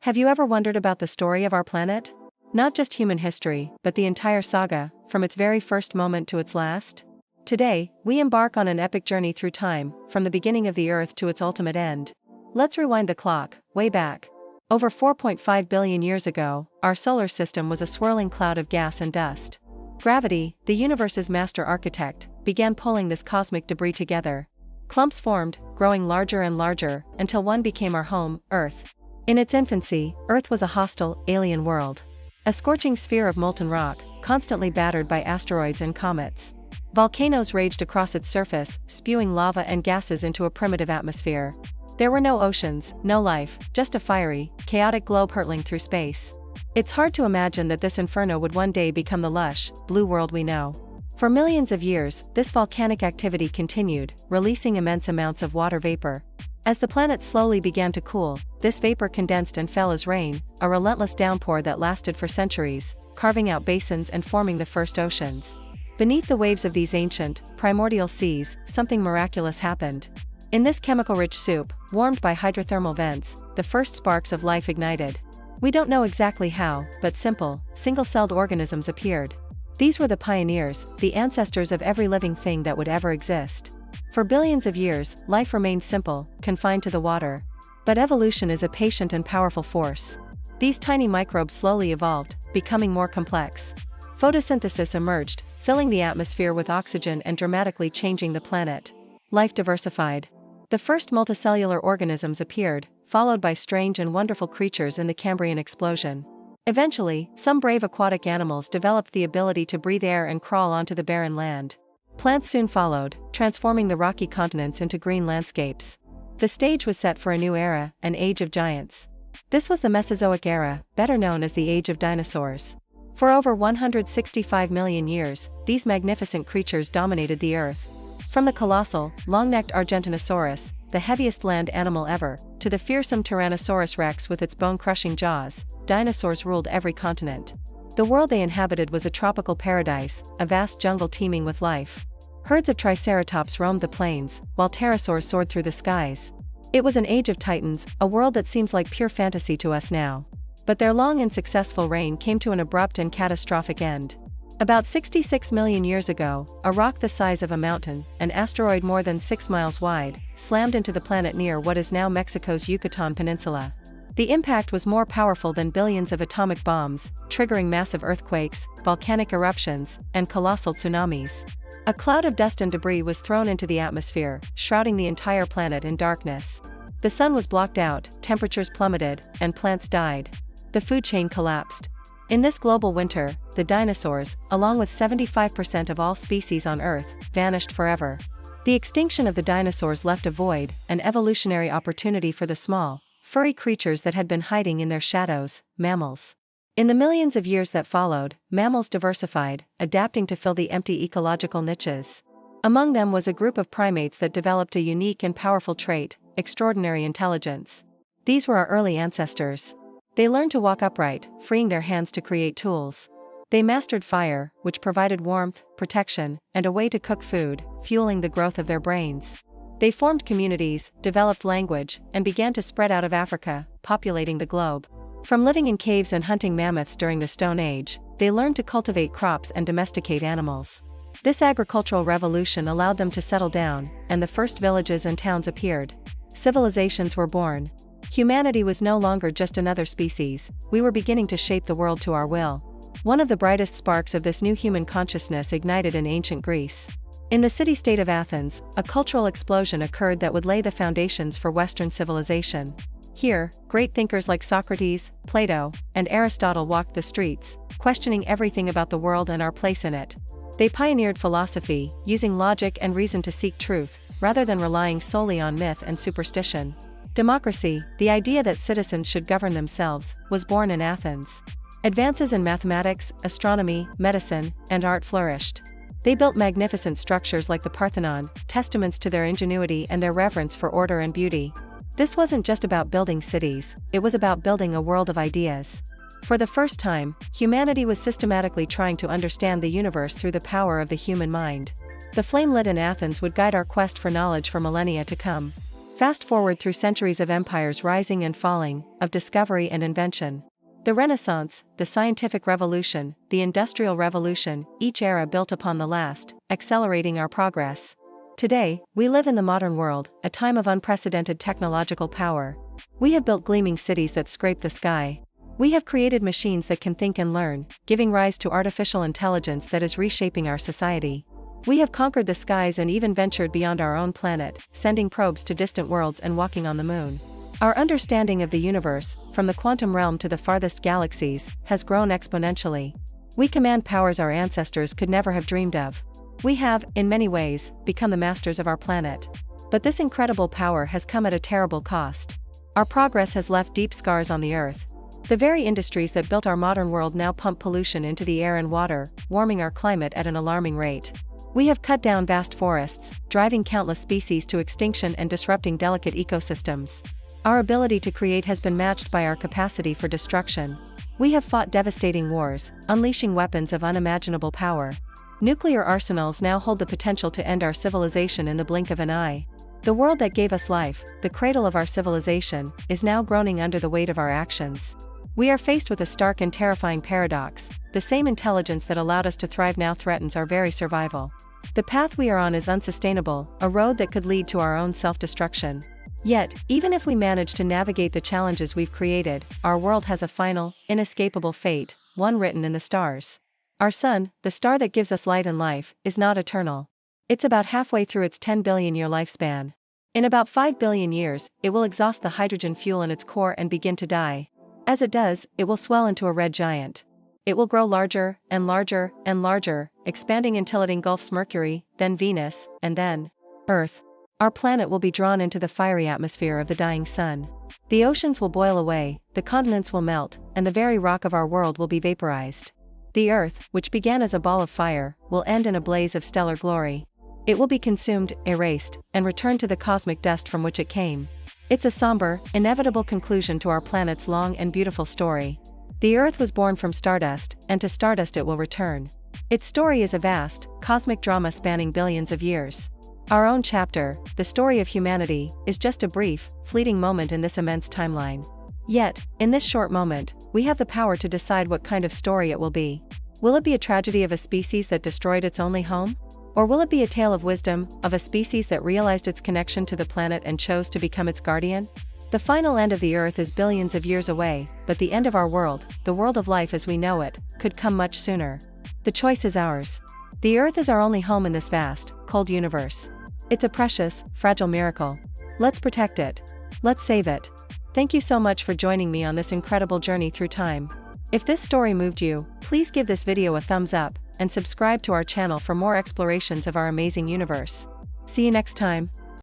Have you ever wondered about the story of our planet? Not just human history, but the entire saga, from its very first moment to its last? Today, we embark on an epic journey through time, from the beginning of the Earth to its ultimate end. Let's rewind the clock, way back. Over 4.5 billion years ago, our solar system was a swirling cloud of gas and dust. Gravity, the universe's master architect, began pulling this cosmic debris together. Clumps formed, growing larger and larger, until one became our home, Earth. In its infancy, Earth was a hostile, alien world. A scorching sphere of molten rock, constantly battered by asteroids and comets. Volcanoes raged across its surface, spewing lava and gases into a primitive atmosphere. There were no oceans, no life, just a fiery, chaotic globe hurtling through space. It's hard to imagine that this inferno would one day become the lush, blue world we know. For millions of years, this volcanic activity continued, releasing immense amounts of water vapor. As the planet slowly began to cool, this vapor condensed and fell as rain, a relentless downpour that lasted for centuries, carving out basins and forming the first oceans. Beneath the waves of these ancient, primordial seas, something miraculous happened. In this chemical-rich soup, warmed by hydrothermal vents, the first sparks of life ignited. We don't know exactly how, but simple, single-celled organisms appeared. These were the pioneers, the ancestors of every living thing that would ever exist. For billions of years, life remained simple, confined to the water. But evolution is a patient and powerful force. These tiny microbes slowly evolved, becoming more complex. Photosynthesis emerged, filling the atmosphere with oxygen and dramatically changing the planet. Life diversified. The first multicellular organisms appeared, followed by strange and wonderful creatures in the Cambrian explosion. Eventually, some brave aquatic animals developed the ability to breathe air and crawl onto the barren land. Plants soon followed, transforming the rocky continents into green landscapes. The stage was set for a new era, an age of giants. This was the Mesozoic era, better known as the Age of Dinosaurs. For over 165 million years, these magnificent creatures dominated the Earth. From the colossal, long-necked Argentinosaurus, the heaviest land animal ever, to the fearsome Tyrannosaurus rex with its bone-crushing jaws, dinosaurs ruled every continent. The world they inhabited was a tropical paradise, a vast jungle teeming with life. Herds of triceratops roamed the plains, while pterosaurs soared through the skies. It was an age of titans, a world that seems like pure fantasy to us now. But their long and successful reign came to an abrupt and catastrophic end. About 66 million years ago, a rock the size of a mountain, an asteroid more than 6 miles wide, slammed into the planet near what is now Mexico's Yucatan Peninsula. The impact was more powerful than billions of atomic bombs, triggering massive earthquakes, volcanic eruptions, and colossal tsunamis. A cloud of dust and debris was thrown into the atmosphere, shrouding the entire planet in darkness. The sun was blocked out, temperatures plummeted, and plants died. The food chain collapsed. In this global winter, the dinosaurs, along with 75% of all species on Earth, vanished forever. The extinction of the dinosaurs left a void, an evolutionary opportunity for the small, furry creatures that had been hiding in their shadows, mammals. In the millions of years that followed, mammals diversified, adapting to fill the empty ecological niches. Among them was a group of primates that developed a unique and powerful trait, extraordinary intelligence. These were our early ancestors. They learned to walk upright, freeing their hands to create tools. They mastered fire, which provided warmth, protection, and a way to cook food, fueling the growth of their brains. They formed communities, developed language, and began to spread out of Africa, populating the globe. From living in caves and hunting mammoths during the Stone Age, they learned to cultivate crops and domesticate animals. This agricultural revolution allowed them to settle down, and the first villages and towns appeared. Civilizations were born. Humanity was no longer just another species, we were beginning to shape the world to our will. One of the brightest sparks of this new human consciousness ignited in ancient Greece. In the city-state of Athens, a cultural explosion occurred that would lay the foundations for Western civilization. Here, great thinkers like Socrates, Plato, and Aristotle walked the streets, questioning everything about the world and our place in it. They pioneered philosophy, using logic and reason to seek truth, rather than relying solely on myth and superstition. Democracy, the idea that citizens should govern themselves, was born in Athens. Advances in mathematics, astronomy, medicine, and art flourished. They built magnificent structures like the Parthenon, testaments to their ingenuity and their reverence for order and beauty. This wasn't just about building cities, it was about building a world of ideas. For the first time, humanity was systematically trying to understand the universe through the power of the human mind. The flame lit in Athens would guide our quest for knowledge for millennia to come. Fast forward through centuries of empires rising and falling, of discovery and invention. The Renaissance, the Scientific Revolution, the Industrial Revolution, each era built upon the last, accelerating our progress. Today, we live in the modern world, a time of unprecedented technological power. We have built gleaming cities that scrape the sky. We have created machines that can think and learn, giving rise to artificial intelligence that is reshaping our society. We have conquered the skies and even ventured beyond our own planet, sending probes to distant worlds and walking on the moon. Our understanding of the universe, from the quantum realm to the farthest galaxies, has grown exponentially. We command powers our ancestors could never have dreamed of. We have, in many ways, become the masters of our planet. But this incredible power has come at a terrible cost. Our progress has left deep scars on the Earth. The very industries that built our modern world now pump pollution into the air and water, warming our climate at an alarming rate. We have cut down vast forests, driving countless species to extinction and disrupting delicate ecosystems. Our ability to create has been matched by our capacity for destruction. We have fought devastating wars, unleashing weapons of unimaginable power. Nuclear arsenals now hold the potential to end our civilization in the blink of an eye. The world that gave us life, the cradle of our civilization, is now groaning under the weight of our actions. We are faced with a stark and terrifying paradox. The same intelligence that allowed us to thrive now threatens our very survival. The path we are on is unsustainable, a road that could lead to our own self-destruction. Yet, even if we manage to navigate the challenges we've created, our world has a final, inescapable fate, one written in the stars. Our sun, the star that gives us light and life, is not eternal. It's about halfway through its 10 billion-year lifespan. In about 5 billion years, it will exhaust the hydrogen fuel in its core and begin to die. As it does, it will swell into a red giant. It will grow larger, and larger, and larger, expanding until it engulfs Mercury, then Venus, and then Earth. Our planet will be drawn into the fiery atmosphere of the dying sun. The oceans will boil away, the continents will melt, and the very rock of our world will be vaporized. The Earth, which began as a ball of fire, will end in a blaze of stellar glory. It will be consumed, erased, and returned to the cosmic dust from which it came. It's a somber, inevitable conclusion to our planet's long and beautiful story. The Earth was born from stardust, and to stardust it will return. Its story is a vast, cosmic drama spanning billions of years. Our own chapter, the story of humanity, is just a brief, fleeting moment in this immense timeline. Yet, in this short moment, we have the power to decide what kind of story it will be. Will it be a tragedy of a species that destroyed its only home? Or will it be a tale of wisdom, of a species that realized its connection to the planet and chose to become its guardian? The final end of the Earth is billions of years away, but the end of our world, the world of life as we know it, could come much sooner. The choice is ours. The Earth is our only home in this vast, cold universe. It's a precious, fragile miracle. Let's protect it. Let's save it. Thank you so much for joining me on this incredible journey through time. If this story moved you, please give this video a thumbs up, and subscribe to our channel for more explorations of our amazing universe. See you next time.